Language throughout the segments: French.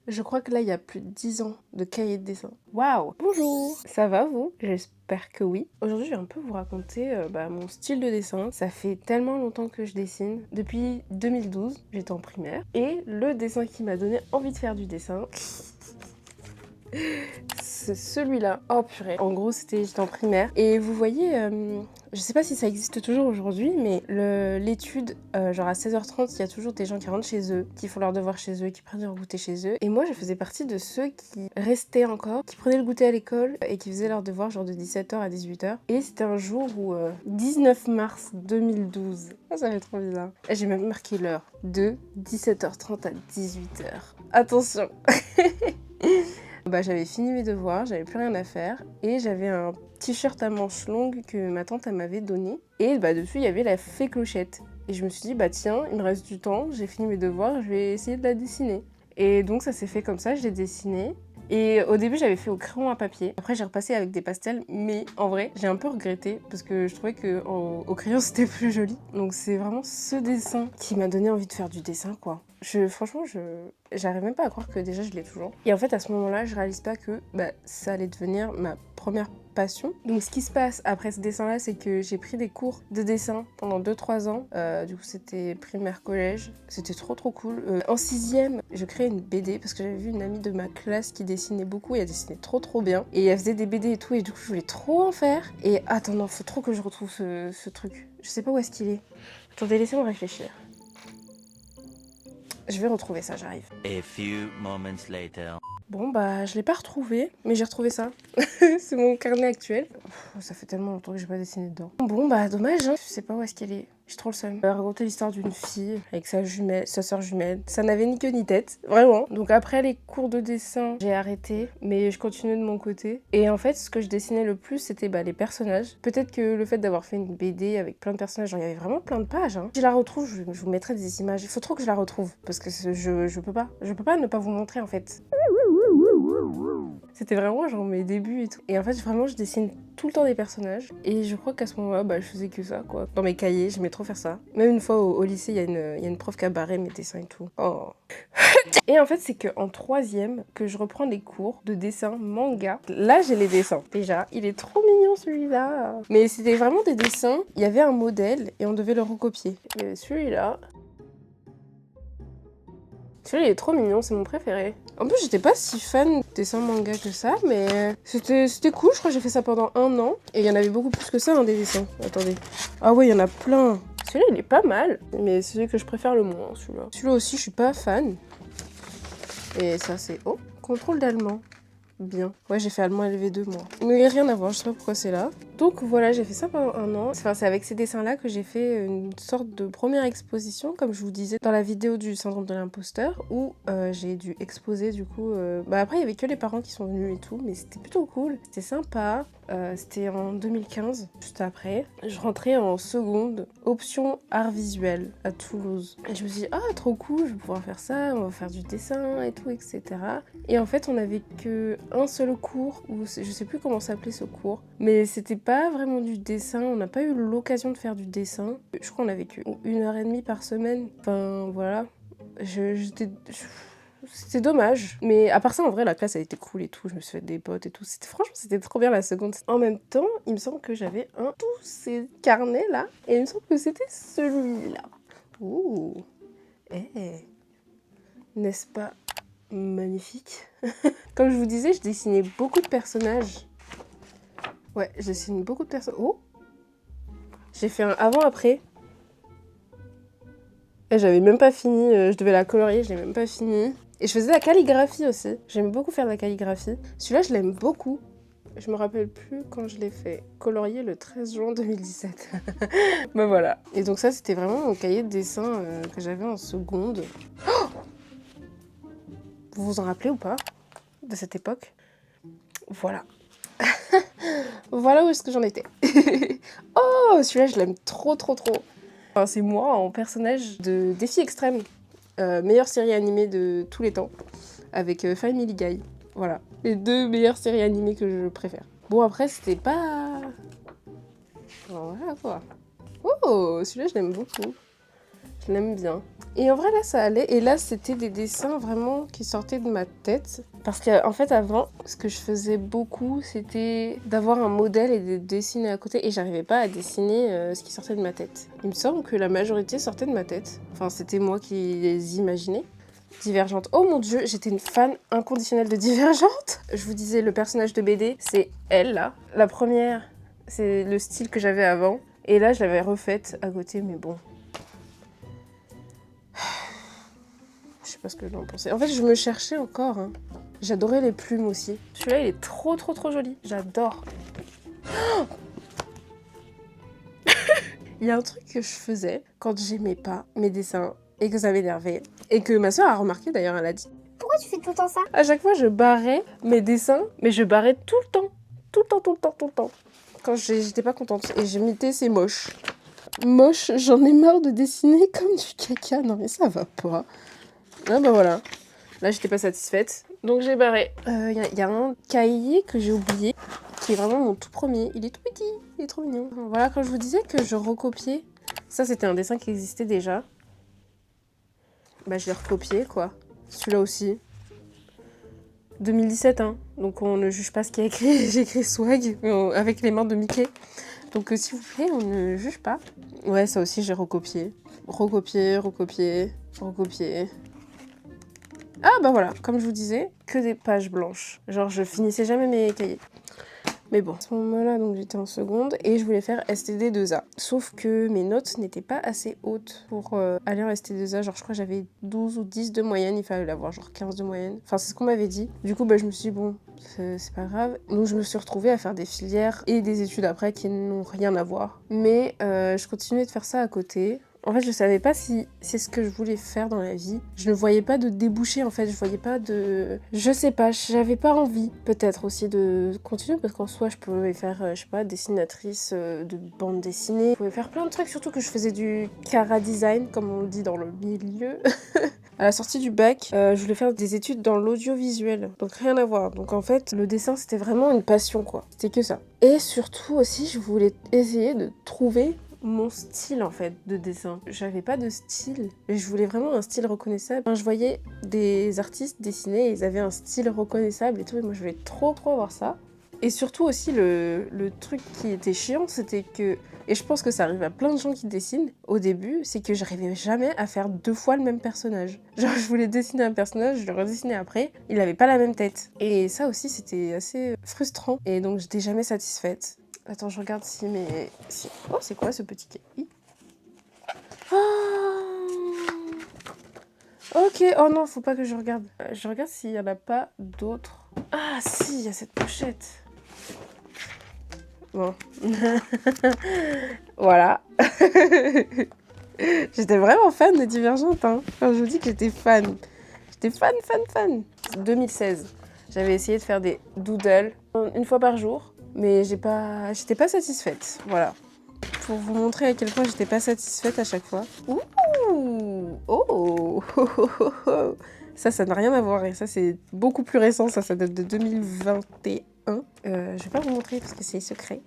Je crois que là, il y a plus de 10 ans de cahier de dessin. Waouh! Bonjour! Ça va, vous? J'espère que oui. Aujourd'hui, je vais un peu vous raconter mon style de dessin. Ça fait tellement longtemps que je dessine. Depuis 2012, j'étais en primaire. Et le dessin qui m'a donné envie de faire du dessin, c'est celui-là. Oh purée. En gros, j'étais en primaire. Et vous voyez, je sais pas si ça existe toujours aujourd'hui, mais l'étude, genre à 16h30, il y a toujours des gens qui rentrent chez eux, qui font leur devoir chez eux, qui prennent leur goûter chez eux. Et moi, je faisais partie de ceux qui restaient encore, qui prenaient le goûter à l'école et qui faisaient leur devoir genre de 17h à 18h. Et c'était un jour où, 19 mars 2012. Ah, ça fait trop bizarre. Et j'ai même marqué l'heure. De 17h30 à 18h. Attention. J'avais fini mes devoirs, j'avais plus rien à faire et j'avais un t-shirt à manches longues que ma tante m'avait donné et dessus il y avait la fée Clochette et je me suis dit tiens, il me reste du temps, j'ai fini mes devoirs, je vais essayer de la dessiner. Et donc ça s'est fait comme ça, je l'ai dessinée. Et au début j'avais fait au crayon à papier, après j'ai repassé avec des pastels, mais en vrai j'ai un peu regretté parce que je trouvais que au crayon c'était plus joli. Donc c'est vraiment ce dessin qui m'a donné envie de faire du dessin quoi. Franchement, j'arrive même pas à croire que déjà je l'ai toujours. Et en fait, à ce moment-là, je réalise pas que ça allait devenir ma première passion. Donc ce qui se passe après ce dessin-là, c'est que j'ai pris des cours de dessin pendant 2-3 ans. Du coup, c'était primaire, collège. C'était trop cool. En 6e, je créais une BD parce que j'avais vu une amie de ma classe qui dessinait beaucoup et elle dessinait trop bien. Et elle faisait des BD et tout et du coup, je voulais trop en faire. Et attends, non, faut trop que je retrouve ce truc. Je sais pas où est-ce qu'il est. Attendez, laissez-moi réfléchir. Je vais retrouver ça, j'arrive. A few moments later. Bon, je l'ai pas retrouvé, mais j'ai retrouvé ça. C'est mon carnet actuel. Ça fait tellement longtemps que j'ai pas dessiné dedans. Bon, dommage, hein. Je sais pas où est-ce qu'elle est. J'ai trop le seum. Elle racontait l'histoire d'une fille avec sa sœur jumelle. Ça n'avait ni queue ni tête, vraiment. Donc après les cours de dessin, j'ai arrêté, mais je continuais de mon côté. Et en fait, ce que je dessinais le plus, c'était les personnages. Peut-être que le fait d'avoir fait une BD avec plein de personnages, genre il y avait vraiment plein de pages. Hein. Si je la retrouve, je vous mettrai des images. Il faut trop que je la retrouve, parce que je peux pas. Je peux pas ne pas vous montrer en fait. C'était vraiment genre mes débuts et tout. Et en fait, vraiment, je dessine tout le temps des personnages. Et je crois qu'à ce moment-là, je faisais que ça, quoi. Dans mes cahiers, j'aimais trop faire ça. Même une fois au lycée, il y a une prof qui a barré mes dessins et tout. Oh. Et en fait, c'est qu'en 3e, que je reprends des cours de dessin manga. Là, j'ai les dessins. Déjà, il est trop mignon celui-là. Mais c'était vraiment des dessins. Il y avait un modèle et on devait le recopier. Et celui-là... Celui-là, il est trop mignon, c'est mon préféré. En plus, j'étais pas si fan de dessin manga que ça, mais c'était cool. Je crois que j'ai fait ça pendant 1 an. Et il y en avait beaucoup plus que ça, des dessins. Attendez. Ah ouais, il y en a plein. Celui-là, il est pas mal. Mais c'est celui que je préfère le moins, celui-là. Celui-là aussi, je suis pas fan. Et ça, c'est... Oh, contrôle d'allemand. Bien. Ouais, j'ai fait allemand LV2 moi. Mais rien à voir, je sais pas pourquoi c'est là. Donc voilà, j'ai fait ça pendant 1 an. Enfin, c'est avec ces dessins-là que j'ai fait une sorte de première exposition, comme je vous disais dans la vidéo du syndrome de l'imposteur, où j'ai dû exposer du coup... Après, il y avait que les parents qui sont venus et tout, mais c'était plutôt cool. C'était sympa. C'était en 2015, juste après. Je rentrais en seconde, option art visuel à Toulouse. Et je me suis dit, ah, trop cool, je vais pouvoir faire ça, on va faire du dessin et tout, etc. Et en fait, on avait que un seul cours, ou je sais plus comment s'appelait ce cours, mais c'était pas vraiment du dessin, on n'a pas eu l'occasion de faire du dessin. Je crois qu'on avait que 1h30 par semaine. Enfin, voilà. C'était dommage. Mais à part ça, en vrai, la classe, elle était cool et tout. Je me suis fait des potes et tout. Franchement, c'était trop bien la seconde. En même temps, il me semble que j'avais tous ces carnets-là. Et il me semble que c'était celui-là. Ouh. N'est-ce pas magnifique? Comme je vous disais, je dessinais beaucoup de personnages. Ouais, je dessine beaucoup de personnages. Oh! J'ai fait un avant-après. Et j'avais même pas fini. Je devais la colorier, je l'ai même pas fini. Et je faisais la calligraphie aussi. J'aime beaucoup faire de la calligraphie. Celui-là, je l'aime beaucoup. Je me rappelle plus quand je l'ai fait colorier le 13 juin 2017. Voilà. Et donc ça, c'était vraiment mon cahier de dessin que j'avais en seconde. Oh, vous vous en rappelez ou pas de cette époque? Voilà. Voilà où est-ce que j'en étais. Oh, celui-là, je l'aime trop. Enfin, c'est moi en personnage de Défi Extrême. Meilleure série animée de tous les temps. Avec Family Guy. Voilà. Les 2 meilleures séries animées que je préfère. Bon, après, c'était pas... Voilà, quoi. Oh, celui-là, je l'aime beaucoup. Je l'aime bien. Et en vrai, là, ça allait. Et là, c'était des dessins vraiment qui sortaient de ma tête. Parce qu'en fait, avant, ce que je faisais beaucoup, c'était d'avoir un modèle et de dessiner à côté. Et j'arrivais pas à dessiner ce qui sortait de ma tête. Il me semble que la majorité sortait de ma tête. Enfin, c'était moi qui les imaginais. Divergente. Oh mon dieu, j'étais une fan inconditionnelle de Divergente. Je vous disais, le personnage de BD, c'est elle, là. La première, c'est le style que j'avais avant. Et là, je l'avais refaite à côté, mais bon. Je sais pas ce que j'en pensais. En fait, je me cherchais encore. Hein. J'adorais les plumes aussi. Celui-là, il est trop joli. J'adore. Oh il y a un truc que je faisais quand j'aimais pas mes dessins et que ça m'énervait. Et que ma soeur a remarqué d'ailleurs, elle a dit. Pourquoi tu fais tout le temps ça? À chaque fois, je barrais mes dessins, mais je barrais tout le temps. Tout le temps. Quand j'étais pas contente. Et je m'étais, c'est moche. Moche, j'en ai marre de dessiner comme du caca. Non mais ça va pas. Ah bah voilà. Là, j'étais pas satisfaite. Donc j'ai barré. Y a un cahier que j'ai oublié, qui est vraiment mon tout premier. Il est tout petit, il est trop mignon. Voilà, quand je vous disais que je recopiais, ça c'était un dessin qui existait déjà. Bah je l'ai recopié, quoi. Celui-là aussi. 2017, hein. Donc on ne juge pas ce qu'il y a écrit. J'ai écrit swag avec les mains de Mickey. Donc s'il vous plaît, on ne juge pas. Ouais, ça aussi j'ai recopié. Recopié. Ah bah voilà, comme je vous disais, que des pages blanches. Genre je finissais jamais mes cahiers. Mais bon, à ce moment-là, donc j'étais en seconde et je voulais faire STD2A. Sauf que mes notes n'étaient pas assez hautes pour aller en STD2A. Genre je crois que j'avais 12 ou 10 de moyenne, il fallait l'avoir genre 15 de moyenne. Enfin c'est ce qu'on m'avait dit. Du coup bah, je me suis dit bon, c'est pas grave. Donc je me suis retrouvée à faire des filières et des études après qui n'ont rien à voir. Mais je continuais de faire ça à côté. En fait, je savais pas si c'est ce que je voulais faire dans la vie. Je ne voyais pas de débouché, en fait. Je voyais pas de... Je sais pas, j'avais pas envie, peut-être aussi, de continuer. Parce qu'en soi, je pouvais faire, je sais pas, dessinatrice de bande dessinée. Je pouvais faire plein de trucs, surtout que je faisais du cara design, comme on le dit dans le milieu. À la sortie du bac, je voulais faire des études dans l'audiovisuel. Donc rien à voir. Donc en fait, le dessin, c'était vraiment une passion, quoi. C'était que ça. Et surtout aussi, je voulais essayer de trouver mon style en fait de dessin. J'avais pas de style, mais je voulais vraiment un style reconnaissable. Enfin, je voyais des artistes dessiner, ils avaient un style reconnaissable et tout, et moi je voulais trop avoir ça. Et surtout aussi le truc qui était chiant, c'était que, et je pense que ça arrive à plein de gens qui dessinent au début, c'est que j'arrivais jamais à faire 2 fois le même personnage. Genre je voulais dessiner un personnage, je le redessinais après, il avait pas la même tête. Et ça aussi c'était assez frustrant, et donc j'étais jamais satisfaite. Attends, je regarde si mes... Oh, c'est quoi ce petit cahier? Ok, oh non, faut pas que je regarde. Je regarde s'il y en a pas d'autres. Ah si, il y a cette pochette. Bon. Voilà. J'étais vraiment fan de Divergente, hein. Enfin, je vous dis que j'étais fan. J'étais fan. 2016. J'avais essayé de faire des doodles 1 fois par jour. Mais j'étais pas satisfaite, voilà. Pour vous montrer à quel point j'étais pas satisfaite à chaque fois. Ouh, oh, ça n'a rien à voir. Et ça, c'est beaucoup plus récent. Ça date de 2021. Je vais pas vous montrer parce que c'est secret.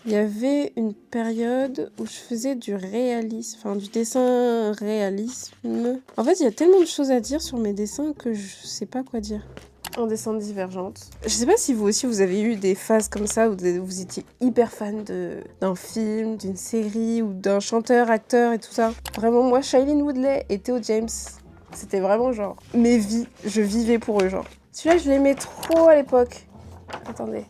Il y avait une période où je faisais du réalisme, enfin du dessin réalisme. En fait, il y a tellement de choses à dire sur mes dessins que je sais pas quoi dire. En dessin Divergente. Je sais pas si vous aussi vous avez eu des phases comme ça où vous étiez hyper fan d'un film, d'une série ou d'un chanteur, acteur et tout ça. Vraiment moi, Shailene Woodley et Theo James, c'était vraiment genre mes vies, je vivais pour eux genre. Celui-là je l'aimais trop à l'époque. Attendez.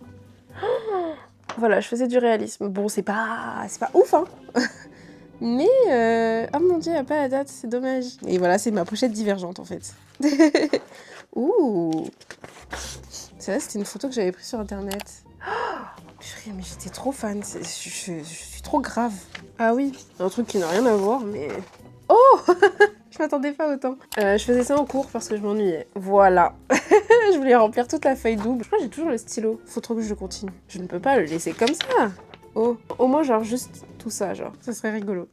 Voilà, je faisais du réalisme. Bon, c'est pas ouf hein. Mais oh mon dieu, il n'y a pas la date, c'est dommage. Et voilà, c'est ma pochette Divergente en fait. Ouh. Celle-là, c'était une photo que j'avais prise sur internet. Oh, purée, mais j'étais trop fan. Je suis trop grave. Ah oui, un truc qui n'a rien à voir, mais... Oh. Je m'attendais pas autant. Je faisais ça en cours parce que je m'ennuyais. Voilà. Je voulais remplir toute la feuille double. Je crois que j'ai toujours le stylo. Faut trop que je continue. Je ne peux pas le laisser comme ça. Oh. Au moins, genre, juste tout ça, genre. Ça serait rigolo.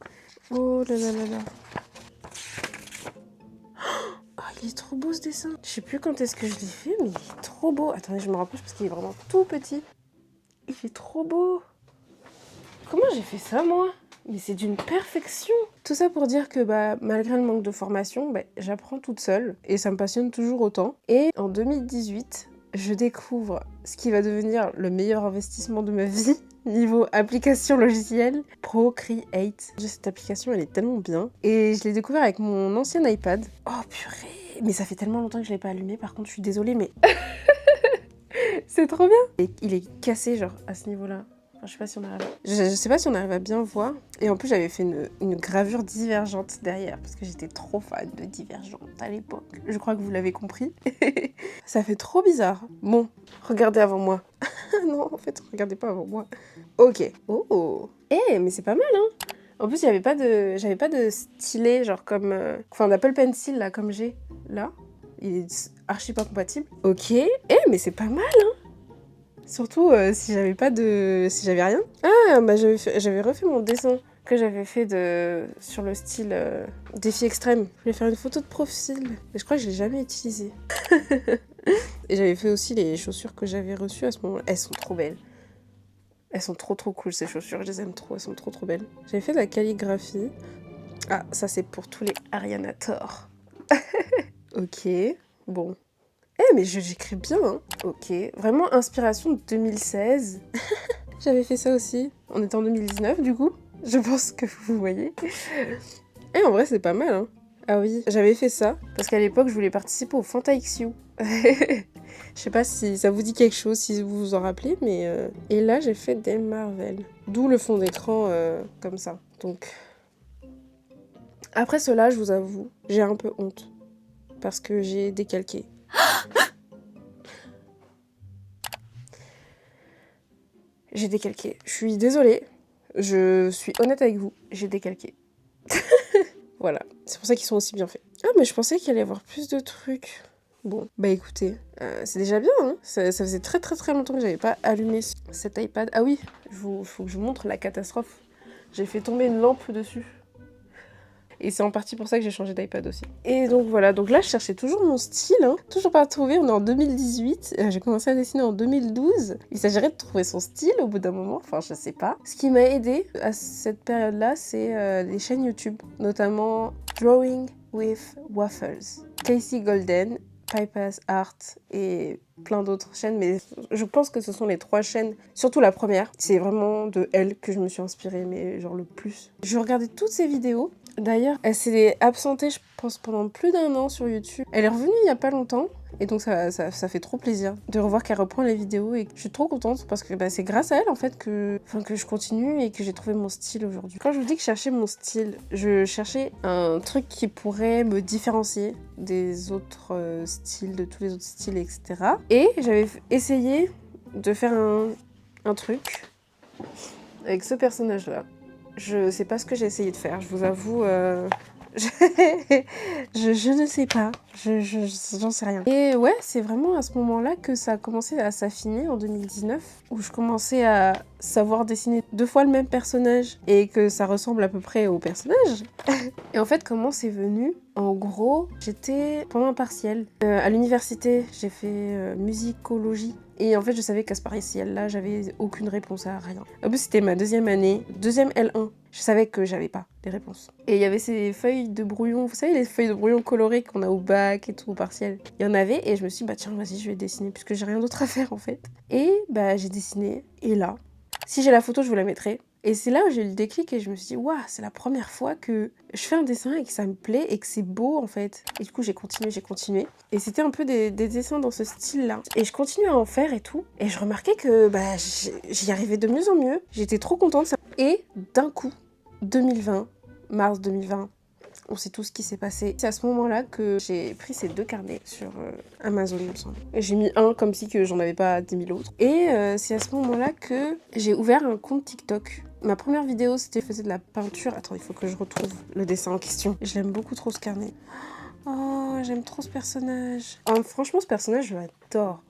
Oh là là là là. Il est trop beau ce dessin. Je sais plus quand est-ce que je l'ai fait, mais il est trop beau. Attendez, je me rapproche parce qu'il est vraiment tout petit. Il est trop beau. Comment j'ai fait ça, moi? Mais c'est d'une perfection. Tout ça pour dire que malgré le manque de formation, j'apprends toute seule et ça me passionne toujours autant. Et en 2018, je découvre ce qui va devenir le meilleur investissement de ma vie niveau application logicielle, Procreate. Cette application, elle est tellement bien. Et je l'ai découvert avec mon ancien iPad. Oh purée, mais ça fait tellement longtemps que je l'ai pas allumé, par contre je suis désolée, mais c'est trop bien. Et il est cassé genre à ce niveau-là. Enfin, je sais pas si on arrive. Je sais pas si on arrive à bien voir. Et en plus j'avais fait une gravure divergente derrière parce que j'étais trop fan de Divergente à l'époque. Je crois que vous l'avez compris. Ça fait trop bizarre. Bon, regardez avant moi. Non, en fait, regardez pas avant moi. Ok. Oh. Mais c'est pas mal, hein. En plus, j'avais pas de stylet, genre comme... Enfin, d'Apple Pencil, là, comme j'ai. Là. Il est archi pas compatible. Ok. Mais c'est pas mal, hein. Surtout si j'avais rien. Ah, j'avais refait mon dessin que j'avais fait sur le style défi extrême. Je voulais faire une photo de profil, mais je crois que je l'ai jamais utilisée. Et j'avais fait aussi les chaussures que j'avais reçues à ce moment-là. Elles sont trop belles. Elles sont trop cool ces chaussures, je les aime trop, elles sont trop belles. J'avais fait de la calligraphie. Ah, ça c'est pour tous les Arianator. Ok, bon. Mais j'écris bien, hein. Ok, vraiment inspiration de 2016. J'avais fait ça aussi. On était en 2019 du coup. Je pense que vous voyez. En vrai c'est pas mal, hein. Ah oui, j'avais fait ça parce qu'à l'époque je voulais participer au Fanta XU. Je sais pas si ça vous dit quelque chose, si vous vous en rappelez, mais... Et là j'ai fait des Marvel. D'où le fond d'écran comme ça. Donc... Après cela, je vous avoue, j'ai un peu honte. Parce que j'ai décalqué. J'ai décalqué. Je suis désolée. Je suis honnête avec vous. J'ai décalqué. Voilà. C'est pour ça qu'ils sont aussi bien faits. Ah, mais je pensais qu'il allait y avoir plus de trucs. Bon, écoutez, c'est déjà bien, hein. Ça faisait très longtemps que j'avais pas allumé cet iPad. Ah oui, faut que je vous montre la catastrophe. J'ai fait tomber une lampe dessus. Et c'est en partie pour ça que j'ai changé d'iPad aussi. Et donc voilà, donc là je cherchais toujours mon style, hein. Toujours pas trouvé, on est en 2018, j'ai commencé à dessiner en 2012. Il s'agirait de trouver son style au bout d'un moment, enfin je sais pas. Ce qui m'a aidé à cette période-là, c'est les chaînes YouTube, notamment Drawing with Waffles, Casey Golden, Piper's Art et plein d'autres chaînes, mais je pense que ce sont les 3 chaînes, surtout la première. C'est vraiment de elle que je me suis inspirée, mais genre le plus. Je regardais toutes ces vidéos. D'ailleurs, elle s'est absentée, je pense, pendant plus d'1 an sur YouTube. Elle est revenue il y a pas longtemps, et donc ça fait trop plaisir de revoir qu'elle reprend les vidéos, et je suis trop contente parce que c'est grâce à elle en fait que je continue et que j'ai trouvé mon style aujourd'hui. Quand je vous dis que je cherchais mon style, je cherchais un truc qui pourrait me différencier des autres styles, de tous les autres styles, etc. Et j'avais essayé de faire un truc avec ce personnage-là. Je sais pas ce que j'ai essayé de faire, je vous avoue, je ne sais pas, j'en sais rien. Et ouais, c'est vraiment à ce moment-là que ça a commencé à s'affiner en 2019, où je commençais à savoir dessiner 2 fois le même personnage et que ça ressemble à peu près au personnage. Et en fait, comment c'est venu ? En gros, j'étais pendant un partiel à l'université, j'ai fait musicologie. Et en fait, je savais qu'à ce partiel-là, j'avais aucune réponse à rien. En plus, c'était ma 2e année, 2e L1. Je savais que j'avais pas les réponses. Et il y avait ces feuilles de brouillon, vous savez, les feuilles de brouillon colorées qu'on a au bac et tout, au partiel. Il y en avait, et je me suis dit, tiens, vas-y, je vais dessiner, puisque j'ai rien d'autre à faire, en fait. Et j'ai dessiné, et là, si j'ai la photo, je vous la mettrai. Et c'est là où j'ai eu le déclic et je me suis dit, waouh, c'est la première fois que je fais un dessin et que ça me plaît et que c'est beau en fait. Et du coup, j'ai continué. Et c'était un peu des dessins dans ce style-là. Et je continuais à en faire et tout. Et je remarquais que j'y arrivais de mieux en mieux. J'étais trop contente. Et d'un coup, 2020, mars 2020, on sait tout ce qui s'est passé. C'est à ce moment-là que j'ai pris ces 2 carnets sur Amazon, il me semble. J'ai mis un comme si que j'en avais pas 10 000 autres. Et c'est à ce moment-là que j'ai ouvert un compte TikTok. Ma première vidéo, c'était je faisais de la peinture. Attends, il faut que je retrouve le dessin en question. Je l'aime beaucoup trop ce carnet. Oh, j'aime trop ce personnage. Oh, franchement, ce personnage, je l'adore.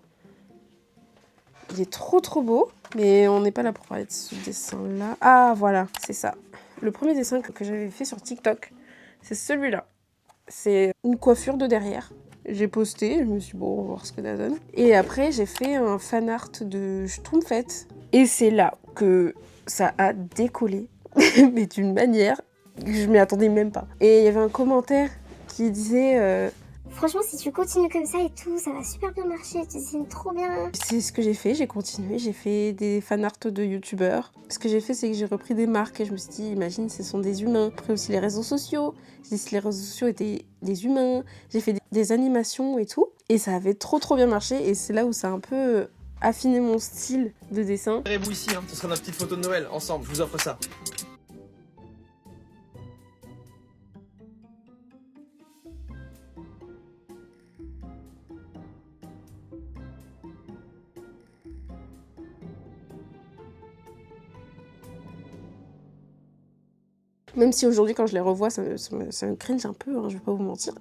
Il est trop beau. Mais on n'est pas là pour parler de ce dessin-là. Ah, voilà, c'est ça. Le premier dessin que j'avais fait sur TikTok, c'est celui-là. C'est une coiffure de derrière. J'ai posté, je me suis dit, bon, on va voir ce que ça donne. Et après, j'ai fait un fan art de Schtroumpfette. Et c'est là que ça a décollé, mais d'une manière Je m'y attendais même pas. Et il y avait un commentaire qui disait... Franchement, si tu continues comme ça et tout, ça va super bien marcher, tu dessines trop bien. C'est ce que j'ai fait, j'ai continué, j'ai fait des fanarts de youtubeurs. Ce que j'ai fait, c'est que j'ai repris des marques et je me suis dit, imagine, ce sont des humains. Après aussi les réseaux sociaux, j'ai dit si les réseaux sociaux étaient des humains. J'ai fait des animations et tout. Et ça avait trop bien marché et c'est là où ça a un peu affiné mon style de dessin. Vous ici, hein. Ce sera notre petite photo de Noël, ensemble, je vous offre ça. Même si aujourd'hui, quand je les revois, ça me cringe un peu, hein, je vais pas vous mentir.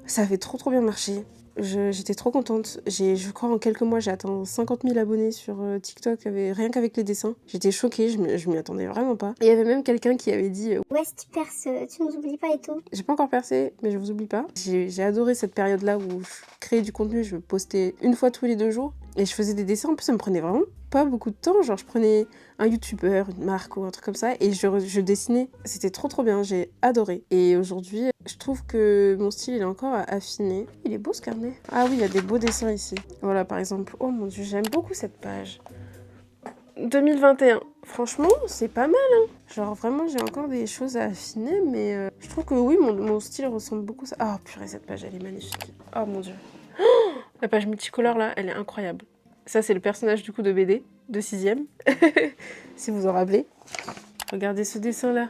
Ça avait trop bien marché. J'étais trop contente. Je crois en quelques mois, j'ai atteint 50 000 abonnés sur TikTok, rien qu'avec les dessins. J'étais choquée, je m'y attendais vraiment pas. Et il y avait même quelqu'un qui avait dit Ouais, si tu perces, tu nous oublies pas et tout. J'ai pas encore percé, mais je vous oublie pas. J'ai adoré cette période-là où je créais du contenu, je postais une fois tous les 2 jours. Et je faisais des dessins, en plus ça me prenait vraiment pas beaucoup de temps. Genre je prenais un youtubeur, une marque ou un truc comme ça et je dessinais. C'était trop bien, j'ai adoré. Et aujourd'hui, je trouve que mon style il est encore affiné. Il est beau ce carnet. Ah oui, il y a des beaux dessins ici. Voilà par exemple, oh mon dieu, j'aime beaucoup cette page. 2021, franchement c'est pas mal hein. Genre vraiment j'ai encore des choses à affiner mais je trouve que oui mon style ressemble beaucoup à ça. Ah purée, cette page elle est magnifique. Oh mon dieu. La page multicolore là, elle est incroyable. Ça c'est le personnage du coup de BD, de 6ème, si vous en rappelez. Regardez ce dessin là.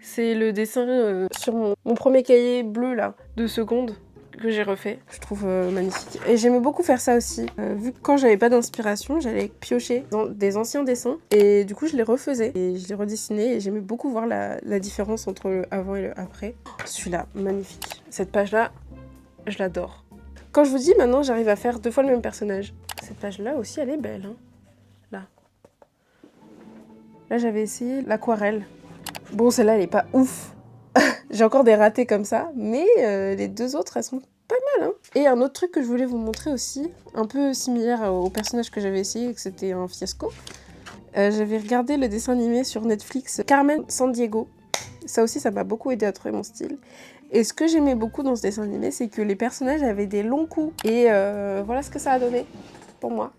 C'est le dessin sur mon premier cahier bleu là, de seconde, que j'ai refait. Je trouve magnifique. Et j'aimais beaucoup faire ça aussi. Vu que quand j'avais pas d'inspiration, j'allais piocher dans des anciens dessins. Et du coup je les refaisais et je les redessinais. Et j'aimais beaucoup voir la différence entre le avant et le après. Celui-là, magnifique. Cette page là, je l'adore. Quand je vous dis maintenant, j'arrive à faire 2 fois le même personnage. Cette page-là aussi, elle est belle. Hein. Là. Là, j'avais essayé l'aquarelle. Bon, celle-là, elle est pas ouf. J'ai encore des ratés comme ça. Mais les 2 autres, elles sont pas mal. Hein. Et un autre truc que je voulais vous montrer aussi, un peu similaire au personnage que j'avais essayé, et que c'était un fiasco. J'avais regardé le dessin animé sur Netflix, Carmen Sandiego. Ça aussi, ça m'a beaucoup aidé à trouver mon style. Et ce que j'aimais beaucoup dans ce dessin animé, c'est que les personnages avaient des longs coups. Et voilà ce que ça a donné pour moi.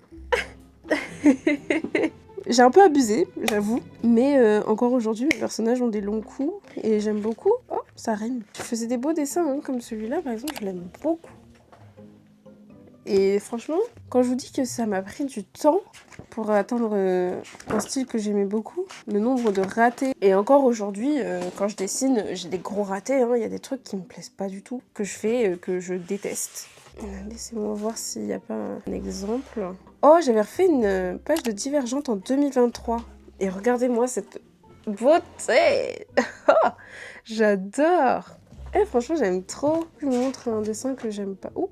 J'ai un peu abusé, j'avoue. Mais encore aujourd'hui, les personnages ont des longs coups. Et j'aime beaucoup. Oh, ça rime. Je faisais des beaux dessins, hein, comme celui-là, par exemple, je l'aime beaucoup. Et franchement, quand je vous dis que ça m'a pris du temps pour atteindre un style que j'aimais beaucoup, le nombre de ratés. Et encore aujourd'hui, quand je dessine, j'ai des gros ratés. Hein. Il y a des trucs qui me plaisent pas du tout, que je fais, que je déteste. Laissez-moi voir s'il n'y a pas un exemple. Oh, j'avais refait une page de Divergente en 2023. Et regardez-moi cette beauté. J'adore. Et franchement, j'aime trop. Je vous montre un dessin que j'aime pas. Ouh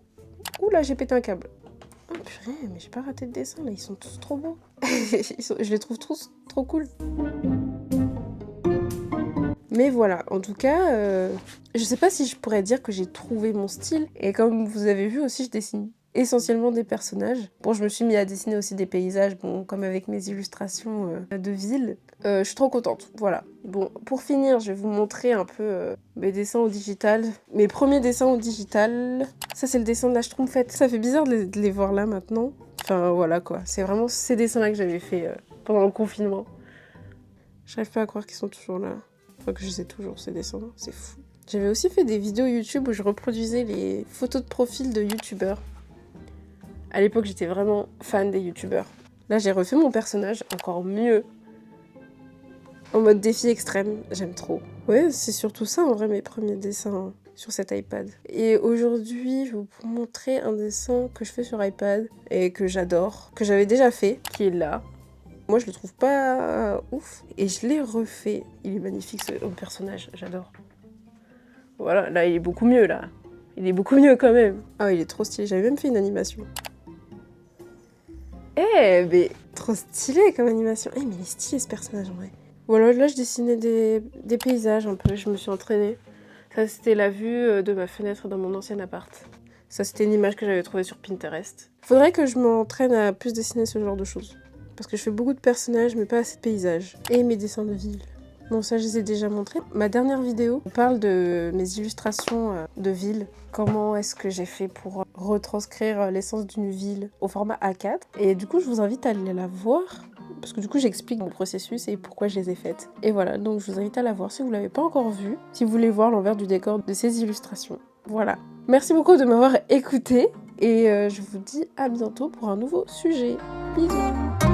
là, j'ai pété un câble. Oh purée, mais j'ai pas raté de dessin là, ils sont tous trop beaux. Je les trouve trop cool. Mais voilà, en tout cas, je sais pas si je pourrais dire que j'ai trouvé mon style. Et comme vous avez vu aussi, je dessine essentiellement des personnages. Bon, je me suis mis à dessiner aussi des paysages, bon, comme avec mes illustrations de ville. Je suis trop contente, voilà. Bon, pour finir, je vais vous montrer un peu mes dessins au digital. Mes premiers dessins au digital. Ça, c'est le dessin de la Schtroumpfette. Ça fait bizarre de les voir là maintenant. Enfin, voilà quoi. C'est vraiment ces dessins-là que j'avais fait pendant le confinement. J'arrive pas à croire qu'ils sont toujours là. Enfin, que je sais toujours ces dessins, c'est fou. J'avais aussi fait des vidéos YouTube où je reproduisais les photos de profil de youtubeurs. À l'époque, j'étais vraiment fan des youtubeurs. Là, j'ai refait mon personnage encore mieux. En mode défi extrême, j'aime trop. Ouais, c'est surtout ça en vrai mes premiers dessins sur cet iPad. Et aujourd'hui, je vais vous montrer un dessin que je fais sur iPad et que j'adore, que j'avais déjà fait, qui est là. Moi, je le trouve pas ouf et je l'ai refait. Il est magnifique ce personnage, j'adore. Voilà, là il est beaucoup mieux là. Il est beaucoup mieux quand même. Ah, il est trop stylé, j'avais même fait une animation. Eh, mais trop stylé comme animation. Eh, mais il est stylé ce personnage en vrai. Voilà, là je dessinais des paysages un peu, je me suis entraînée. Ça c'était la vue de ma fenêtre dans mon ancien appart. Ça c'était une image que j'avais trouvée sur Pinterest. Faudrait que je m'entraîne à plus dessiner ce genre de choses. Parce que je fais beaucoup de personnages mais pas assez de paysages. Et mes dessins de ville. Bon, ça, je les ai déjà montrés. Ma dernière vidéo parle de mes illustrations de ville. Comment est-ce que j'ai fait pour retranscrire l'essence d'une ville au format A4. Et du coup, je vous invite à aller la voir. Parce que du coup, j'explique mon processus et pourquoi je les ai faites. Et voilà, donc je vous invite à la voir si vous ne l'avez pas encore vue. Si vous voulez voir l'envers du décor de ces illustrations. Voilà. Merci beaucoup de m'avoir écouté. Et je vous dis à bientôt pour un nouveau sujet. Bisous.